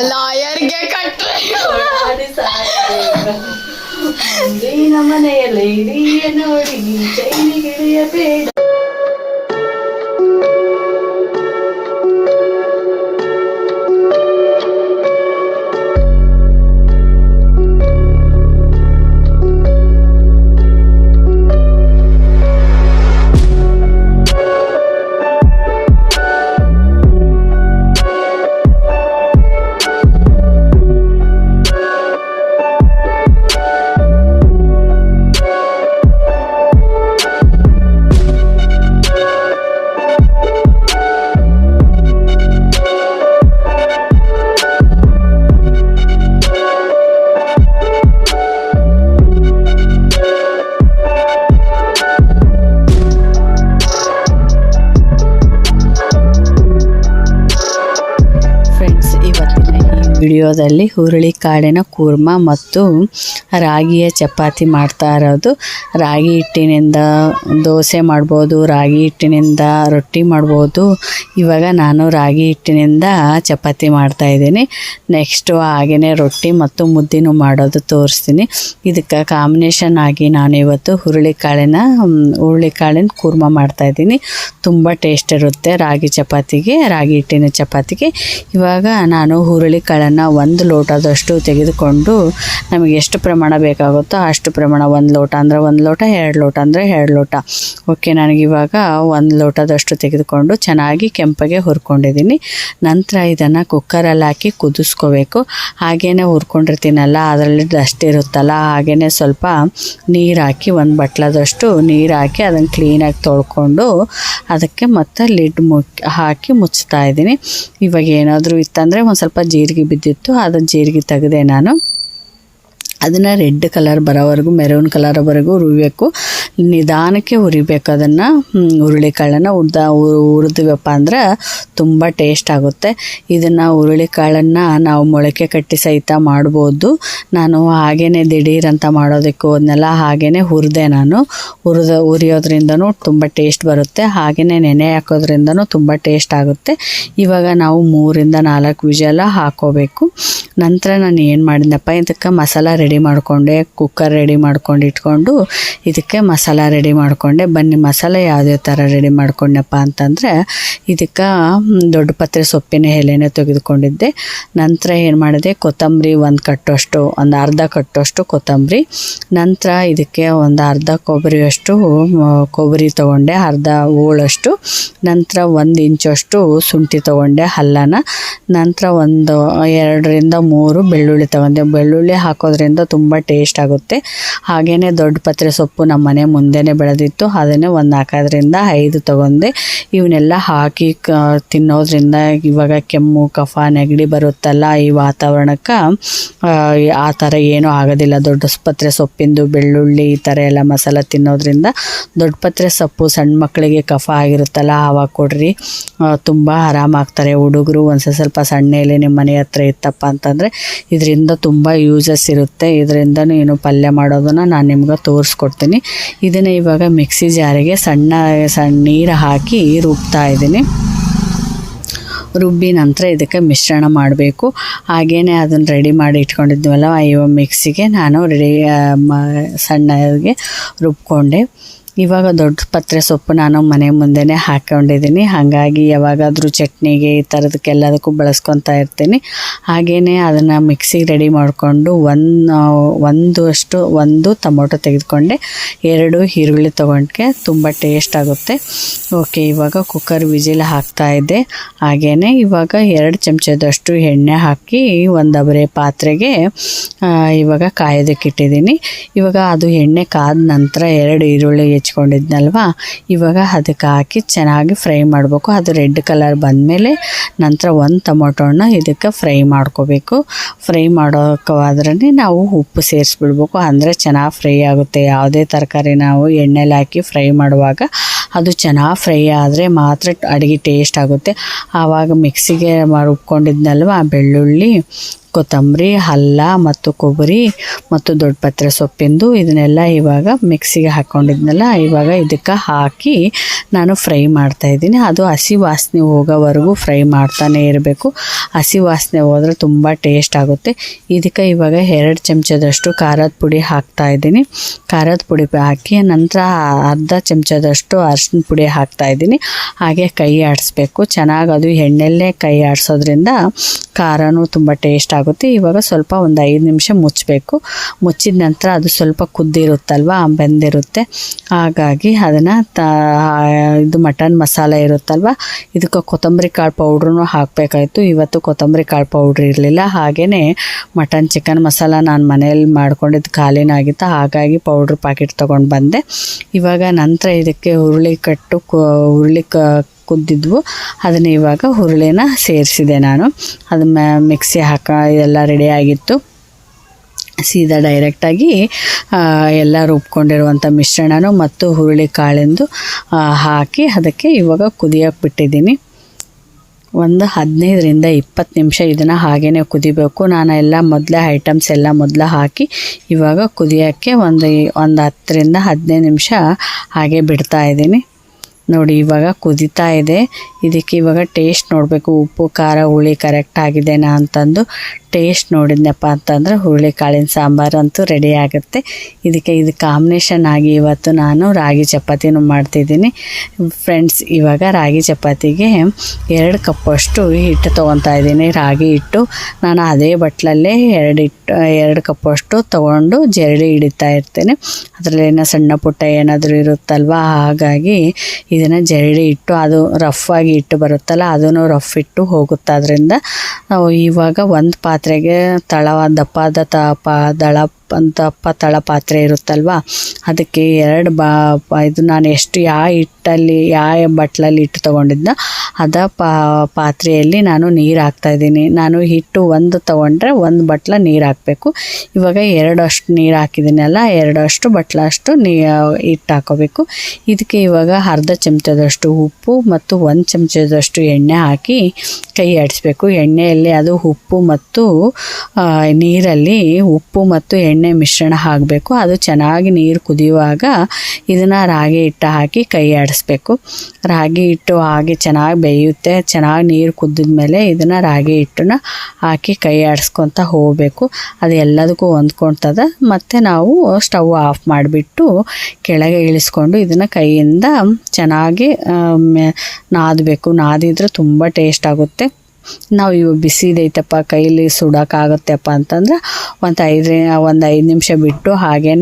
ಲಾಯರ್ಗೆ ಕಟ್ರೆ ಮುಂದಿನ ಮನೆಯಲ್ಲಿ ಹಿಡಿಯ ನೋಡಿ ಚೈನಿಗಿಳಿಯಬೇಡ. ವಿಡಿಯೋದಲ್ಲಿ ಹುರುಳಿಕಾಳಿನ ಕೂರ್ಮ ಮತ್ತು ರಾಗಿಯ ಚಪಾತಿ ಮಾಡ್ತಾ ಇರೋದು. ರಾಗಿ ಹಿಟ್ಟಿನಿಂದ ದೋಸೆ ಮಾಡ್ಬೋದು, ರಾಗಿ ಹಿಟ್ಟಿನಿಂದ ರೊಟ್ಟಿ ಮಾಡ್ಬೋದು. ಇವಾಗ ನಾನು ರಾಗಿ ಹಿಟ್ಟಿನಿಂದ ಚಪಾತಿ ಮಾಡ್ತಾ ಇದ್ದೀನಿ. ನೆಕ್ಸ್ಟು ಹಾಗೆಯೇ ರೊಟ್ಟಿ ಮತ್ತು ಮುದ್ದೆನೂ ಮಾಡೋದು ತೋರಿಸ್ತೀನಿ. ಇದಕ್ಕೆ ಕಾಂಬಿನೇಷನ್ ಆಗಿ ನಾನು ಇವತ್ತು ಹುರುಳಿಕಾಳಿನ ಕೂರ್ಮ ಮಾಡ್ತಾ ಇದ್ದೀನಿ. ತುಂಬ ಟೇಸ್ಟ್ ಇರುತ್ತೆ ರಾಗಿ ಚಪಾತಿಗೆ, ರಾಗಿ ಹಿಟ್ಟಿನ ಚಪಾತಿಗೆ. ಇವಾಗ ನಾನು ಹುರುಳಿಕಾಳನ್ನು 1 ಲೋಟದಷ್ಟು ತೆಗೆದುಕೊಂಡು ನಮಗೆ ಎಷ್ಟು ಪ್ರಮಾಣ ಬೇಕಾಗುತ್ತೋ ಅಷ್ಟು ಪ್ರಮಾಣ, 1 ಲೋಟ ಅಂದರೆ 1 ಲೋಟ, 2 ಲೋಟ ಅಂದರೆ 2 ಲೋಟ. ಓಕೆ, ನನಗಿವಾಗ 1 ಲೋಟದಷ್ಟು ತೆಗೆದುಕೊಂಡು ಚೆನ್ನಾಗಿ ಕೆಂಪಗೆ ಹುರ್ಕೊಂಡಿದ್ದೀನಿ. ನಂತರ ಇದನ್ನು ಕುಕ್ಕರಲ್ಲಿ ಹಾಕಿ ಕುದಿಸ್ಕೋಬೇಕು. ಹಾಗೇ ಹುರ್ಕೊಂಡಿರ್ತೀನಲ್ಲ, ಅದರಲ್ಲಿ ಡಸ್ಟ್ ಇರುತ್ತಲ್ಲ, ಹಾಗೇ ಸ್ವಲ್ಪ ನೀರು ಹಾಕಿ 1 ಬಟ್ಲದಷ್ಟು ನೀರು ಹಾಕಿ ಅದನ್ನು ಕ್ಲೀನಾಗಿ ತೊಳ್ಕೊಂಡು ಅದಕ್ಕೆ ಮತ್ತೆ ಲಿಡ್ ಹಾಕಿ ಮುಚ್ತಾ ಇದ್ದೀನಿ. ಇವಾಗ ಏನಾದರೂ ಇತ್ತಂದರೆ ಒಂದು ಸ್ವಲ್ಪ ಜೀರಿಗೆ ಬಿದ್ದಿತ್ತು, ಅದನ್ನು ಜೀರಿಗೆ ತೆಗೆದೆ ನಾನು. ಅದನ್ನು ರೆಡ್ ಕಲರ್ ಬರೋವರೆಗೂ, ಮೆರೂನ್ ಕಲರ್ವರೆಗೂ ಹುರಿಬೇಕು. ನಿಧಾನಕ್ಕೆ ಹುರಿಬೇಕು ಅದನ್ನು. ಹುರುಳಿಕಾಳನ್ನು ಹುರಿದ್ವಪ್ಪ ಅಂದ್ರೆ ತುಂಬ ಟೇಸ್ಟ್ ಆಗುತ್ತೆ. ಇದನ್ನು ಹುರುಳಿಕಾಳನ್ನು ನಾವು ಮೊಳಕೆ ಕಟ್ಟಿ ಸಹಿತ ಮಾಡ್ಬೋದು. ನಾನು ಹಾಗೇ ದಿಢೀರಂತ ಮಾಡೋದಕ್ಕೆ ಹೋದ್ನೆಲ್ಲ ಹಾಗೇ ಹುರಿದೆ ನಾನು. ಹುರಿಯೋದ್ರಿಂದನೂ ತುಂಬ ಟೇಸ್ಟ್ ಬರುತ್ತೆ, ಹಾಗೇ ನೆನೆ ಹಾಕೋದ್ರಿಂದನೂ ತುಂಬ ಟೇಸ್ಟ್ ಆಗುತ್ತೆ. ಇವಾಗ ನಾವು 3 ಇಂದ 4 ವಿಷಲ್ ಹಾಕೋಬೇಕು. ನಂತರ ನಾನು ಏನು ಮಾಡಿದ್ನಪ್ಪ, ಇದಕ್ಕೆ ಮಸಾಲ ರೆಡಿ ಮಾಡಿಕೊಂಡೆ. ಕುಕ್ಕರ್ ರೆಡಿ ಮಾಡ್ಕೊಂಡು ಇಟ್ಕೊಂಡು ಇದಕ್ಕೆ ಮಸಾಲ ರೆಡಿ ಮಾಡಿಕೊಂಡೆ. ಬನ್ನಿ ಮಸಾಲೆ ಯಾವುದೇ ಥರ ರೆಡಿ ಮಾಡ್ಕೊಂಡಪ್ಪ ಅಂತಂದರೆ, ಇದಕ್ಕೆ ದೊಡ್ಡ ಪತ್ರೆ ಸೊಪ್ಪಿನ ಎಲೆನೇ ತೆಗೆದುಕೊಂಡಿದ್ದೆ. ನಂತರ ಏನು ಮಾಡಿದೆ, ಕೊತ್ತಂಬರಿ ಒಂದು ಅರ್ಧ ಕಟ್ಟೋಷ್ಟು ಕೊತ್ತಂಬರಿ. ನಂತರ ಇದಕ್ಕೆ ಒಂದು ಅರ್ಧ ಕೊಬ್ಬರಿ ತೊಗೊಂಡೆ, ಅರ್ಧ ಹೋಳಷ್ಟು. ನಂತರ 1 ಇಂಚಷ್ಟು ಶುಂಠಿ ತೊಗೊಂಡೆ, ಅಲ್ಲನ. ನಂತರ 2 ರಿಂದ 3 ಬೆಳ್ಳುಳ್ಳಿ ತೊಗೊಂಡೆ. ಬೆಳ್ಳುಳ್ಳಿ ಹಾಕೋದ್ರಿಂದ ತುಂಬ ಟೇಸ್ಟ್ ಆಗುತ್ತೆ. ಹಾಗೆಯೇ ದೊಡ್ಡ ಪತ್ರೆ ಸೊಪ್ಪು ನಮ್ಮ ಮನೆ ಮುಂದೆನೇ ಬೆಳೆದಿತ್ತು, ಅದನ್ನೇ ಒಂದು 4 ರಿಂದ 5 ತೊಗೊಂಡೆ. ಇವನ್ನೆಲ್ಲ ಹಾಕಿ ತಿನ್ನೋದ್ರಿಂದ ಇವಾಗ ಕೆಮ್ಮು, ಕಫ, ನೆಗಡಿ ಬರುತ್ತಲ್ಲ, ಈ ವಾತಾವರಣಕ್ಕೆ ಆ ಥರ ಏನೂ ಆಗೋದಿಲ್ಲ. ದೊಡ್ಡ ಪತ್ರೆ ಸೊಪ್ಪಿಂದು, ಬೆಳ್ಳುಳ್ಳಿ ಈ ಥರ ಎಲ್ಲ ಮಸಾಲ ತಿನ್ನೋದ್ರಿಂದ. ದೊಡ್ಡ ಪತ್ರೆ ಸೊಪ್ಪು ಸಣ್ಣ ಮಕ್ಕಳಿಗೆ ಕಫ ಆಗಿರುತ್ತಲ್ಲ, ಆವಾಗ ಕೊಡ್ರಿ, ತುಂಬ ಆರಾಮಾಗ್ತಾರೆ ಹುಡುಗರು. ಸ್ವಲ್ಪ ಸಣ್ಣ ಎಲೆ ನಿಮ್ಮ ಮನೆ ಹತ್ರ ಇತ್ತಪ್ಪ ಅಂತಂದರೆ ಇದರಿಂದ ತುಂಬ ಯೂಸಸ್ ಇರುತ್ತೆ. ಇದರಿಂದ ಏನು ಪಲ್ಯ ಮಾಡೋದನ್ನು ನಾನು ನಿಮ್ಗೆ ತೋರಿಸ್ಕೊಡ್ತೀನಿ. ಇದನ್ನು ಇವಾಗ ಮಿಕ್ಸಿ ಜಾರಿಗೆ ಸಣ್ಣ ನೀರು ಹಾಕಿ ರುಬ್ತಾ ಇದ್ದೀನಿ. ರುಬ್ಬಿ ನಂತರ ಇದಕ್ಕೆ ಮಿಶ್ರಣ ಮಾಡಬೇಕು. ಹಾಗೆಯೇ ಅದನ್ನು ರೆಡಿ ಮಾಡಿ ಇಟ್ಕೊಂಡಿದ್ವಲ್ಲ, ಮಿಕ್ಸಿಗೆ ನಾನು ಸಣ್ಣಗೆ ರುಬ್ಕೊಂಡೆ. ಇವಾಗ ದೊಡ್ಡ ಪತ್ರೆ ಸೊಪ್ಪು ನಾನು ಮನೆ ಮುಂದೆನೇ ಹಾಕ್ಕೊಂಡಿದ್ದೀನಿ. ಹಾಗಾಗಿ ಯಾವಾಗಾದರೂ ಚಟ್ನಿಗೆ ಈ ಥರದಕ್ಕೆಲ್ಲದಕ್ಕೂ ಬಳಸ್ಕೊತಾ ಇರ್ತೀನಿ. ಹಾಗೆಯೇ ಅದನ್ನು ಮಿಕ್ಸಿಗೆ ರೆಡಿ ಮಾಡಿಕೊಂಡು ಒಂದು ಟೊಮೊಟೊ ತೆಗೆದುಕೊಂಡೆ, 2 ಈರುಳ್ಳಿ ತೊಗೊಂಡ್ಕೆ, ತುಂಬ ಟೇಸ್ಟ್ ಆಗುತ್ತೆ. ಓಕೆ, ಇವಾಗ ಕುಕ್ಕರ್ ವಿಜಿಲ್ ಹಾಕ್ತಾಯಿದ್ದೆ. ಹಾಗೆಯೇ ಇವಾಗ 2 ಚಮಚದಷ್ಟು ಎಣ್ಣೆ ಹಾಕಿ ಒಂದು ಅಬರೆ ಪಾತ್ರೆಗೆ ಇವಾಗ ಕಾಯೋದಕ್ಕೆ ಇಟ್ಟಿದ್ದೀನಿ. ಇವಾಗ ಅದು ಎಣ್ಣೆ ಕಾದ ನಂತರ 2 ಈರುಳ್ಳಿ ಹೆಚ್ಕೊಂಡಿದ್ನಲ್ವಾ, ಇವಾಗ ಅದಕ್ಕೆ ಹಾಕಿ ಚೆನ್ನಾಗಿ ಫ್ರೈ ಮಾಡಬೇಕು. ಅದು ರೆಡ್ ಕಲರ್ ಬಂದಮೇಲೆ ನಂತರ 1 ಟೊಮೊಟೊನ ಇದಕ್ಕೆ ಫ್ರೈ ಮಾಡ್ಕೋಬೇಕು. ಫ್ರೈ ಮಾಡೋಕ್ಕಾದ್ರೆ ನಾವು ಉಪ್ಪು ಸೇರಿಸ್ಬಿಡ್ಬೇಕು, ಅಂದರೆ ಚೆನ್ನಾಗಿ ಫ್ರೈ ಆಗುತ್ತೆ. ಯಾವುದೇ ತರಕಾರಿ ನಾವು ಎಣ್ಣೆಲಿ ಹಾಕಿ ಫ್ರೈ ಮಾಡುವಾಗ ಅದು ಚೆನ್ನಾಗಿ ಫ್ರೈ ಆದರೆ ಮಾತ್ರ ಅಡುಗೆ ಟೇಸ್ಟ್ ಆಗುತ್ತೆ. ಆವಾಗ ಮಿಕ್ಸಿಗೆ ರುಬ್ಕೊಂಡಿದ್ನಲ್ವ ಬೆಳ್ಳುಳ್ಳಿ, ಕೊತ್ತಂಬರಿ, ಅಲ್ಲ ಮತ್ತು ಕೊಬ್ಬರಿ ಮತ್ತು ದೊಡ್ಡ ಪತ್ರೆ ಸೊಪ್ಪಿಂದು ಇದನ್ನೆಲ್ಲ ಇವಾಗ ಮಿಕ್ಸಿಗೆ ಹಾಕ್ಕೊಂಡಿದ್ನಲ್ಲ, ಇವಾಗ ಇದಕ್ಕೆ ಹಾಕಿ ನಾನು ಫ್ರೈ ಮಾಡ್ತಾಯಿದ್ದೀನಿ. ಅದು ಹಸಿ ವಾಸನೆ ಹೋಗೋವರೆಗೂ ಫ್ರೈ ಮಾಡ್ತಾನೆ ಇರಬೇಕು. ಹಸಿ ವಾಸನೆ ಹೋದರೆ ತುಂಬ ಟೇಸ್ಟ್ ಆಗುತ್ತೆ. ಇದಕ್ಕೆ ಇವಾಗ 2 ಚಮಚದಷ್ಟು ಖಾರದ ಪುಡಿ ಹಾಕ್ತಾಯಿದ್ದೀನಿ. ಖಾರದ ಪುಡಿ ಹಾಕಿ ನಂತರ ಅರ್ಧ ಚಮಚದಷ್ಟು ಅರಿಶಿನ ಪುಡಿ ಹಾಕ್ತಾಯಿದ್ದೀನಿ. ಹಾಗೆ ಕೈ ಆಡಿಸ್ಬೇಕು ಚೆನ್ನಾಗಿ. ಅದು ಎಣ್ಣೆಲ್ಲೇ ಕೈ ಆಡಿಸೋದ್ರಿಂದ ಖಾರನೂ ತುಂಬ ಟೇಸ್ಟ್ ಆಗುತ್ತೆ. ಇವಾಗ ಸ್ವಲ್ಪ ಒಂದು 5 ನಿಮಿಷ ಮುಚ್ಚಬೇಕು. ಮುಚ್ಚಿದ ನಂತರ ಅದು ಸ್ವಲ್ಪ ಕುದ್ದಿರುತ್ತಲ್ವ, ಬೆಂದಿರುತ್ತೆ. ಹಾಗಾಗಿ ಅದನ್ನು ಇದು ಮಟನ್ ಮಸಾಲೆ ಇರುತ್ತಲ್ವ, ಇದಕ್ಕೆ ಕೊತ್ತಂಬರಿ ಕಾಳು ಪೌಡ್ರೂ ಹಾಕಬೇಕಾಯ್ತು. ಇವತ್ತು ಕೊತ್ತಂಬರಿ ಕಾಳು ಪೌಡ್ರ್ ಇರಲಿಲ್ಲ. ಹಾಗೆಯೇ ಮಟನ್ ಚಿಕನ್ ಮಸಾಲ ನಾನು ಮನೆಯಲ್ಲಿ ಮಾಡ್ಕೊಂಡಿದ್ದು ಖಾಲಿನಾಗಿತ್ತು, ಹಾಗಾಗಿ ಪೌಡ್ರ್ ಪ್ಯಾಕೆಟ್ ತೊಗೊಂಡು ಬಂದೆ. ಇವಾಗ ನಂತರ ಇದಕ್ಕೆ ಹುರುಳಿ ಕುದ್ದಿದ್ವು, ಅದನ್ನು ಇವಾಗ ಹುರುಳಿನ ಸೇರಿಸಿದೆ ನಾನು. ಅದನ್ನ ಮಿಕ್ಸಿ ಎಲ್ಲ ರೆಡಿಯಾಗಿತ್ತು. ಸೀದಾ ಡೈರೆಕ್ಟಾಗಿ ಎಲ್ಲ ರುಬ್ಕೊಂಡಿರುವಂಥ ಮಿಶ್ರಣನೂ ಮತ್ತು ಹುರುಳಿ ಕಾಳಿಂದು ಹಾಕಿ ಅದಕ್ಕೆ ಇವಾಗ ಕುದಿಯೋಕೆ ಬಿಟ್ಟಿದ್ದೀನಿ. ಒಂದು 15ರಿಂದ 20 ನಿಮಿಷ ಇದನ್ನು ಹಾಗೇ ಕುದಿಬೇಕು. ನಾನು ಎಲ್ಲ ಐಟಮ್ಸ್ ಎಲ್ಲ ಮೊದಲು ಹಾಕಿ ಇವಾಗ ಕುದಿಯೋಕ್ಕೆ ಒಂದು 10ರಿಂದ 15 ನಿಮಿಷ ಹಾಗೆ ಬಿಡ್ತಾಯಿದ್ದೀನಿ. ನೋಡಿ ಇವಾಗ ಕುದೀತಾ ಇದೆ. ಇದಕ್ಕೆ ಇವಾಗ ಟೇಸ್ಟ್ ನೋಡಬೇಕು, ಉಪ್ಪು ಖಾರ ಹುಳಿ ಕರೆಕ್ಟ್ ಆಗಿದೆನಾ ಅಂತಂದು ಟೇಸ್ಟ್ ನೋಡಿದ್ನಪ್ಪ ಅಂತಂದರೆ ಹುರುಳಿ ಕಾಳಿನ ಸಾಂಬಾರು ಅಂತೂ ರೆಡಿ ಆಗುತ್ತೆ. ಇದು ಕಾಂಬಿನೇಷನ್ ಆಗಿ ಇವತ್ತು ನಾನು ರಾಗಿ ಚಪಾತಿನೂ ಮಾಡ್ತಿದ್ದೀನಿ ಫ್ರೆಂಡ್ಸ್. ಇವಾಗ ರಾಗಿ ಚಪಾತಿಗೆ 2 ಕಪ್ಪಷ್ಟು ಹಿಟ್ಟು ತೊಗೊತಾ ಇದ್ದೀನಿ. ರಾಗಿ ಹಿಟ್ಟು ನಾನು ಅದೇ ಬಟ್ಲಲ್ಲೇ 2 ಕಪ್ಪಷ್ಟು ತೊಗೊಂಡು ಜರಡಿ ಹಿಡಿತಾ ಇರ್ತೇನೆ. ಅದರಲ್ಲೇನೋ ಸಣ್ಣ ಪುಟ್ಟ ಏನಾದರೂ ಇರುತ್ತಲ್ವ, ಹಾಗಾಗಿ ಇದನ್ನು ಜರಡಿ ಇಟ್ಟು ಅದು ರಫ್ ಆಗಿ ಇಟ್ಟು ಬರುತ್ತಲ್ಲ, ಅದನ್ನು ರಫ್ ಇಟ್ಟು ಹೋಗುತ್ತೆ. ಅದರಿಂದ ನಾವು ಇವಾಗ ಒಂದು ಪಾತ್ರೆಗೆ ದಪ್ಪದ ದಪ್ಪ ತಳ ಪಾತ್ರೆ ಇರುತ್ತಲ್ವ, ಅದಕ್ಕೆ 2 ಇದು ನಾನು ಎಷ್ಟು ಯಾವ ಬಟ್ಲಲ್ಲಿ ಹಿಟ್ಟು ತೊಗೊಂಡಿದ್ದ ಅದ ಪಾತ್ರೆಯಲ್ಲಿ ನಾನು ನೀರು ಹಾಕ್ತಾಯಿದ್ದೀನಿ. ನಾನು ಹಿಟ್ಟು 1 ತೊಗೊಂಡ್ರೆ 1 ಬಟ್ಲ ನೀರು ಹಾಕಬೇಕು. ಇವಾಗ 2 ಅಷ್ಟು ನೀರು ಹಾಕಿದ್ದೀನಲ್ಲ, 2 ಅಷ್ಟು ಬಟ್ಲಷ್ಟು ಹಿಟ್ಟು ಹಾಕೋಬೇಕು. ಇದಕ್ಕೆ ಇವಾಗ ಅರ್ಧ ಚಮಚದಷ್ಟು ಉಪ್ಪು ಮತ್ತು 1 ಚಮಚದಷ್ಟು ಎಣ್ಣೆ ಹಾಕಿ ಕೈ ಆಡಿಸ್ಬೇಕು. ಎಣ್ಣೆಯಲ್ಲಿ ಅದು ಉಪ್ಪು ಮತ್ತು ನೀರಲ್ಲಿ ಉಪ್ಪು ಮತ್ತು ಎಣ್ಣೆ ಮಿಶ್ರಣ ಹಾಕಬೇಕು. ಅದು ಚೆನ್ನಾಗಿ ನೀರು ಕುದಿಯುವಾಗ ಇದನ್ನು ರಾಗಿ ಹಿಟ್ಟು ಹಾಕಿ ಕೈ ಆಡಿಸ್ಬೇಕು. ರಾಗಿ ಹಿಟ್ಟು ಹಾಗೆ ಚೆನ್ನಾಗಿ ಬೇಯುತ್ತೆ. ಚೆನ್ನಾಗಿ ನೀರು ಕುದ್ದಿದ ಮೇಲೆ ಇದನ್ನು ರಾಗಿ ಹಿಟ್ಟನ್ನ ಹಾಕಿ ಕೈ ಆಡಿಸ್ಕೊತ ಹೋಗಬೇಕು. ಅದು ಎಲ್ಲದಕ್ಕೂ ಹೊಂದ್ಕೊಳ್ತದೆ. ಮತ್ತು ನಾವು ಸ್ಟವ್ ಆಫ್ ಮಾಡಿಬಿಟ್ಟು ಕೆಳಗೆ ಇಳಿಸ್ಕೊಂಡು ಇದನ್ನು ಕೈಯಿಂದ ಚೆನ್ನಾಗಿ ನಾದಬೇಕು. ನಾದಿದ್ರೆ ತುಂಬ ಟೇಸ್ಟ್ ಆಗುತ್ತೆ. ನಾವು ಇವು ಬಿಸಿ ಇದೈತಪ್ಪ ಕೈಲಿ ಸುಡೋಕ್ಕಾಗತ್ತೆಪ್ಪ ಅಂತಂದ್ರೆ ಒಂದು 5 ನಿಮಿಷ ಬಿಟ್ಟು ಹಾಗೇ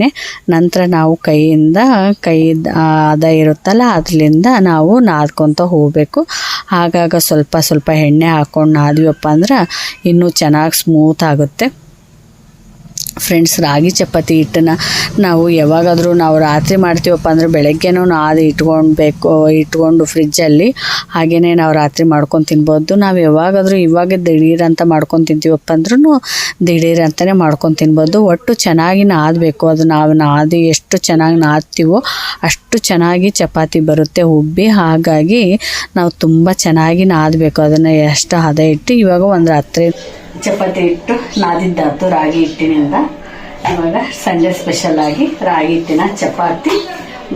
ನಂತರ ನಾವು ಕೈ ಅದ ಇರುತ್ತಲ್ಲ ಅದರಿಂದ ನಾವು ನಾದ್ಕೊತ ಹೋಗಬೇಕು. ಆಗಾಗ ಸ್ವಲ್ಪ ಎಣ್ಣೆ ಹಾಕ್ಕೊಂಡು ನಾದ್ವಪ್ಪ ಅಂದ್ರೆ ಇನ್ನೂ ಚೆನ್ನಾಗಿ ಸ್ಮೂತ್ ಆಗುತ್ತೆ. ಫ್ರೆಂಡ್ಸ್, ರಾಗಿ ಚಪಾತಿ ಹಿಟ್ಟನ್ನು ನಾವು ಯಾವಾಗಾದರೂ ನಾವು ರಾತ್ರಿ ಮಾಡ್ತೀವಪ್ಪ ಅಂದರೆ ಬೆಳಗ್ಗೆನೂ ನಾದಿ ಇಟ್ಕೊಂಡು ಫ್ರಿಜ್ಜಲ್ಲಿ ಹಾಗೆಯೇ ನಾವು ರಾತ್ರಿ ಮಾಡ್ಕೊಂಡು ತಿನ್ಬೋದು. ನಾವು ಯಾವಾಗಾದರೂ ಇವಾಗ ದಿಢೀರಂತ ಮಾಡ್ಕೊಂಡು ತಿಂತೀವಪ್ಪ ಅಂದ್ರೂ ದಿಢೀರಂತಲೇ ಮಾಡ್ಕೊಂಡು ತಿನ್ಬೋದು. ಒಟ್ಟು ಚೆನ್ನಾಗಿ ನಾದಬೇಕು. ಅದು ನಾವು ನಾದಿ ಎಷ್ಟು ಚೆನ್ನಾಗಿ ನಾದ್ತೀವೋ ಅಷ್ಟು ಚೆನ್ನಾಗಿ ಚಪಾತಿ ಬರುತ್ತೆ ಉಬ್ಬಿ. ಹಾಗಾಗಿ ನಾವು ತುಂಬ ಚೆನ್ನಾಗಿ ನಾದಬೇಕು. ಅದನ್ನು ಎಷ್ಟು ಹದ ಇಟ್ಟು ಇವಾಗ ಒಂದು ರಾತ್ರಿ ಚಪಾತಿ ಹಿಟ್ಟು ನಾದಿದ್ದಾತು ರಾಗಿ ಹಿಟ್ಟಿನಿಂದ. ಇವಾಗ ಸಂಜೆ ಸ್ಪೆಷಲಾಗಿ ರಾಗಿ ಹಿಟ್ಟಿನ ಚಪಾತಿ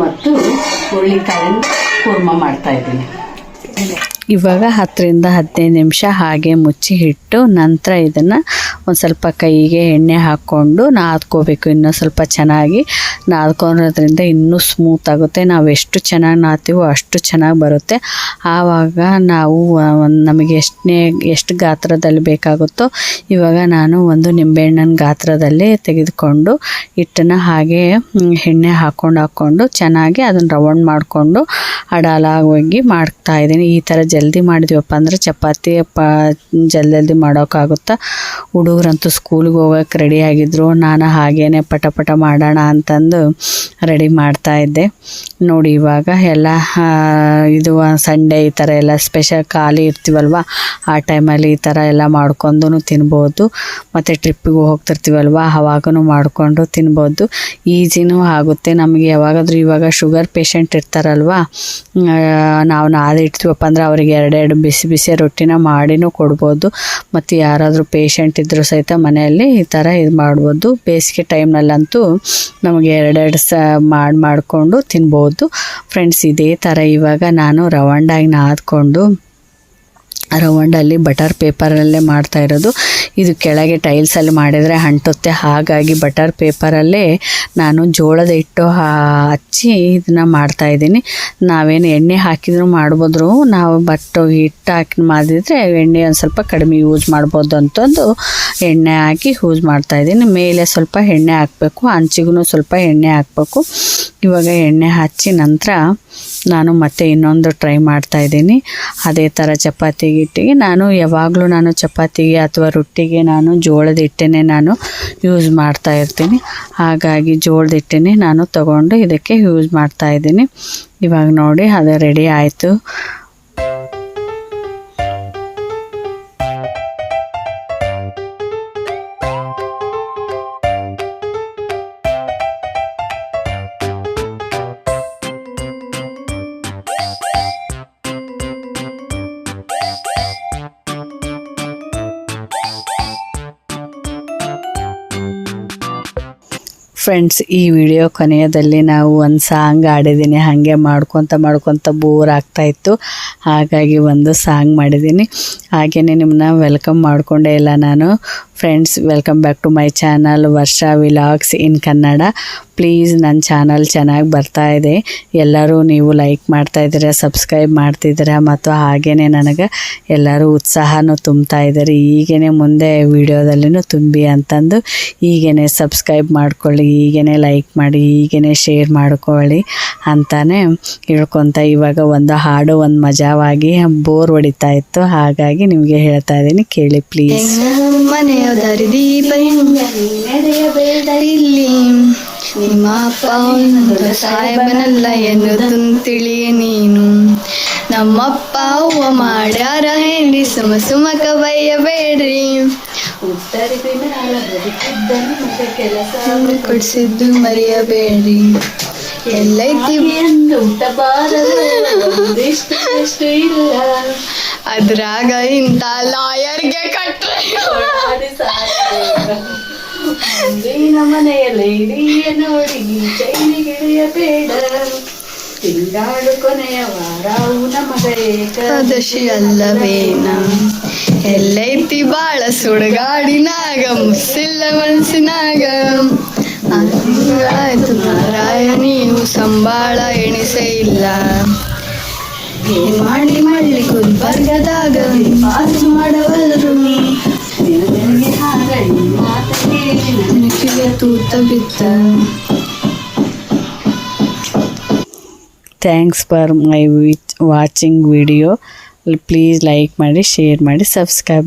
ಮತ್ತು ಹುರುಳಿಕಾಳಿನ ಕೂರ್ಮ ಮಾಡ್ತಾಯಿದ್ದೀನಿ. ಇವಾಗ 10ರಿಂದ 15 ನಿಮಿಷ ಹಾಗೆ ಮುಚ್ಚಿ ಇಟ್ಟು ನಂತರ ಇದನ್ನು ಒಂದು ಸ್ವಲ್ಪ ಕೈಗೆ ಎಣ್ಣೆ ಹಾಕ್ಕೊಂಡು ನಾದ್ಕೋಬೇಕು. ಇನ್ನೂ ಸ್ವಲ್ಪ ಚೆನ್ನಾಗಿ ನಾದ್ಕೊಳೋದ್ರಿಂದ ಇನ್ನೂ ಸ್ಮೂತ್ ಆಗುತ್ತೆ. ನಾವು ಎಷ್ಟು ಚೆನ್ನಾಗಿ ನಾದ್ತೀವೋ ಅಷ್ಟು ಚೆನ್ನಾಗಿ ಬರುತ್ತೆ. ಆವಾಗ ನಾವು ನಮಗೆ ಎಷ್ಟು ಗಾತ್ರದಲ್ಲಿ ಬೇಕಾಗುತ್ತೋ ಇವಾಗ ನಾನು ಒಂದು ನಿಂಬೆಹಣ್ಣಿನ ಗಾತ್ರದಲ್ಲಿ ತೆಗೆದುಕೊಂಡು ಹಿಟ್ಟನ್ನು ಹಾಗೆ ಎಣ್ಣೆ ಹಾಕ್ಕೊಂಡು ಚೆನ್ನಾಗಿ ಅದನ್ನು ರೌಂಡ್ ಮಾಡಿಕೊಂಡು ಅಡಲಾಗಿ ಮಾಡ್ತಾಯಿದ್ದೀನಿ. ಈ ಥರ ಜಲ್ದಿ ಮಾಡಿದ್ವಪ್ಪ ಅಂದರೆ ಚಪಾತಿ ಜಲ್ದಿ ಮಾಡೋಕ್ಕಾಗುತ್ತಾ. ಹುಡುಗರಂತೂ ಸ್ಕೂಲ್ಗೆ ಹೋಗೋಕೆ ರೆಡಿಯಾಗಿದ್ದರು. ನಾನು ಹಾಗೇ ಪಟ ಮಾಡೋಣ ಅಂತಂದು ರೆಡಿ ಮಾಡ್ತಾಯಿದ್ದೆ. ನೋಡಿ ಇವಾಗ ಎಲ್ಲ ಇದು ಸಂಡೇ ಈ ಥರ ಎಲ್ಲ ಸ್ಪೆಷಲ್ ಖಾಲಿ ಇರ್ತೀವಲ್ವ, ಆ ಟೈಮಲ್ಲಿ ಈ ಥರ ಎಲ್ಲ ಮಾಡ್ಕೊಂಡು ತಿನ್ಬೋದು. ಮತ್ತು ಟ್ರಿಪ್ಪಿಗೆ ಹೋಗ್ತಿರ್ತೀವಲ್ವ ಅವಾಗೂ ಮಾಡಿಕೊಂಡು ತಿನ್ಬೋದು. ಈಸಿನೂ ಆಗುತ್ತೆ ನಮಗೆ. ಯಾವಾಗಾದರೂ ಇವಾಗ ಶುಗರ್ ಪೇಷಂಟ್ ಇರ್ತಾರಲ್ವ, ನಾವು ನಾದಿಡ್ತೀವಪ್ಪ ಅಂದರೆ ಅವ್ರಿಗೆ ಅವ್ರಿಗೆ ಎರಡೆರಡು ಬಿಸಿ ಬಿಸಿ ರೊಟ್ಟಿನ ಮಾಡಿನೂ ಕೊಡ್ಬೋದು. ಮತ್ತು ಯಾರಾದರೂ ಪೇಷಂಟ್ ಇದ್ದರೂ ಸಹಿತ ಮನೆಯಲ್ಲಿ ಈ ಥರ ಇದು ಮಾಡ್ಬೋದು. ಬೇಸಿಗೆ ಟೈಮ್ನಲ್ಲಂತೂ ನಮಗೆ ಎರಡೆರಡು ಮಾಡಿಕೊಂಡು ತಿನ್ಬೋದು ಫ್ರೆಂಡ್ಸ್. ಇದೇ ಥರ ಇವಾಗ ನಾನು ರವಂಡಾಗಿ ನಾದ್ಕೊಂಡು ರವಂಡಲ್ಲಿ ಬಟರ್ ಪೇಪರಲ್ಲೇ ಮಾಡ್ತಾ ಇರೋದು. ಇದು ಕೆಳಗೆ ಟೈಲ್ಸಲ್ಲಿ ಮಾಡಿದರೆ ಅಂಟುತ್ತೆ, ಹಾಗಾಗಿ ಬಟರ್ ಪೇಪರಲ್ಲೇ ನಾನು ಜೋಳದ ಹಿಟ್ಟು ಹಚ್ಚಿ ಇದನ್ನು ಮಾಡ್ತಾಯಿದ್ದೀನಿ. ನಾವೇನು ಎಣ್ಣೆ ಹಾಕಿದರೂ ಮಾಡ್ಬೋದ್ರು, ನಾವು ಹಿಟ್ಟು ಹಾಕಿ ಮಾಡಿದರೆ ಎಣ್ಣೆ ಒಂದು ಸ್ವಲ್ಪ ಕಡಿಮೆ ಯೂಸ್ ಮಾಡ್ಬೋದು ಅಂತಂದು ಎಣ್ಣೆ ಹಾಕಿ ಯೂಸ್ ಮಾಡ್ತಾಯಿದ್ದೀನಿ. ಮೇಲೆ ಸ್ವಲ್ಪ ಎಣ್ಣೆ ಹಾಕಬೇಕು, ಹಂಚಿಗೂ ಸ್ವಲ್ಪ ಎಣ್ಣೆ ಹಾಕಬೇಕು. ಇವಾಗ ಎಣ್ಣೆ ಹಚ್ಚಿ ನಂತರ ನಾನು ಮತ್ತೆ ಇನ್ನೊಂದು ಟ್ರೈ ಮಾಡ್ತಾಯಿದ್ದೀನಿ. ಅದೇ ಥರ ಚಪಾತಿ ಹಿಟ್ಟಿಗೆ ನಾನು ಚಪಾತಿಗೆ ಅಥವಾ ರೊಟ್ಟಿಗೆ ನಾನು ಜೋಳದ ಹಿಟ್ಟನ್ನೇ ನಾನು ಯೂಸ್ ಮಾಡ್ತಾಯಿರ್ತೀನಿ. ಹಾಗಾಗಿ ಜೋಳದ ಹಿಟ್ಟನ್ನೇ ನಾನು ತಗೊಂಡು ಇದಕ್ಕೆ ಯೂಸ್ ಮಾಡ್ತಾಯಿದ್ದೀನಿ. ಇವಾಗ ನೋಡಿ ಅದು ರೆಡಿ ಆಯಿತು. ಫ್ರೆಂಡ್ಸ್, ಈ ವಿಡಿಯೋ ಕೊನೆಯದಲ್ಲಿ ನಾವು ಒಂದು ಸಾಂಗ್ ಆಡಿದ್ದೀನಿ. ಹಾಗೆ ಮಾಡ್ಕೊತ ಬೋರ್ ಆಗ್ತಾಯಿತ್ತು, ಹಾಗಾಗಿ ಒಂದು ಸಾಂಗ್ ಮಾಡಿದ್ದೀನಿ. ಹಾಗೆಯೇ ನಿಮ್ಮನ್ನ ವೆಲ್ಕಮ್ ಮಾಡಿಕೊಂಡೆ ಇಲ್ಲ ನಾನು. Friends, welcome back to my channel Varsha vlogs in Kannada. Please ನನ್ನ ಚಾನಲ್ ಚೆನ್ನಾಗಿ ಬರ್ತಾ ಇದೆ. ಎಲ್ಲರೂ ನೀವು ಲೈಕ್ ಮಾಡ್ತಾಯಿದ್ದೀರಾ, ಸಬ್ಸ್ಕ್ರೈಬ್ ಮಾಡ್ತಿದ್ದೀರಾ, ಮತ್ತು ಹಾಗೆಯೇ ನನಗೆ ಎಲ್ಲರೂ ಉತ್ಸಾಹನೂ ತುಂಬ್ತಾ ಇದ್ದಾರೆ. ಈಗೇ ಮುಂದೆ ವಿಡಿಯೋದಲ್ಲಿನೂ ತುಂಬಿ ಅಂತಂದು ಈಗೇ ಸಬ್ಸ್ಕ್ರೈಬ್ ಮಾಡ್ಕೊಳ್ಳಿ, ಈಗೇ ಲೈಕ್ ಮಾಡಿ, ಈಗೇ ಶೇರ್ ಮಾಡ್ಕೊಳ್ಳಿ ಅಂತಾನೆ ಹೇಳ್ಕೊತ ಇವಾಗ ಒಂದು ಹಾಡು ಒಂದು ಮಜಾವಾಗಿ ಬೋರ್ ಹೊಡಿತಾ ಇತ್ತು, ಹಾಗಾಗಿ ನಿಮಗೆ ಹೇಳ್ತಾ ಇದ್ದೀನಿ, ಕೇಳಿ ಪ್ಲೀಸ್. ಮನೆಯ ದಾರಿದೀಪ ನಡೆಯಬೇಡ ಇಲ್ಲಿ, ನಿಮ್ಮ ಅಪ್ಪ ಸಾಹೇಬನಲ್ಲ ಎನ್ನುವುದು ತಿಳಿಯ ನೀನು. ನಮ್ಮಪ್ಪ ಅವ್ವ ಮಾಡ್ಯಾರ ಹೆಂಡಿ ಸುಮಕ ಬಯ್ಯಬೇಡ್ರಿ, ಕೊಡ್ಸಿದ್ದು ಮರೆಯಬೇಡ್ರಿ. ಎಲ್ಲೈತಿ ಊಟ ಬಾರಷ್ಟು ಇಲ್ಲ, ಅದ್ರಾಗ ಇಂಥ ಲಾಯರ್ಗೆ ಕಟ್ರೆ ಮುಂದಿನ ಮನೆಯಲ್ಲಿ ಹಿರಿಯ ನೋಡಿ ಚೈನಿಗಿಳಿಯಬೇಡ, ತಿಂಗಾಡು ಕೊನೆಯ ವಾರ ನಮಗ ಏಕಾದಶಿ ಅಲ್ಲವೇನ. ಎಲ್ಲೈತಿ ಬಾಳ ಸುಡಗಾಡಿನಾಗ ಮುಸ್ಸಿಲ್ಲ ಮನಸ್ಸಿನಾಗ, ಆಯ್ತು ಮಾರಾಯ ನೀವು ಸಂಬಾಳ ಎಣಿಸೇ ಇಲ್ಲ. ಏನ್ ಮಾಡಿ ಗುಲ್ಬರ್ಗದಾಗ ಪಾಸ್ ಮಾಡವಲ್ರು, ಕಿವಿಯ ತೂತ ಬಿತ್ತ. Thanks for my watching video. Please like ಮಾಡಿ, ಶೇರ್ ಮಾಡಿ, ಸಬ್ಸ್ಕ್ರೈಬ್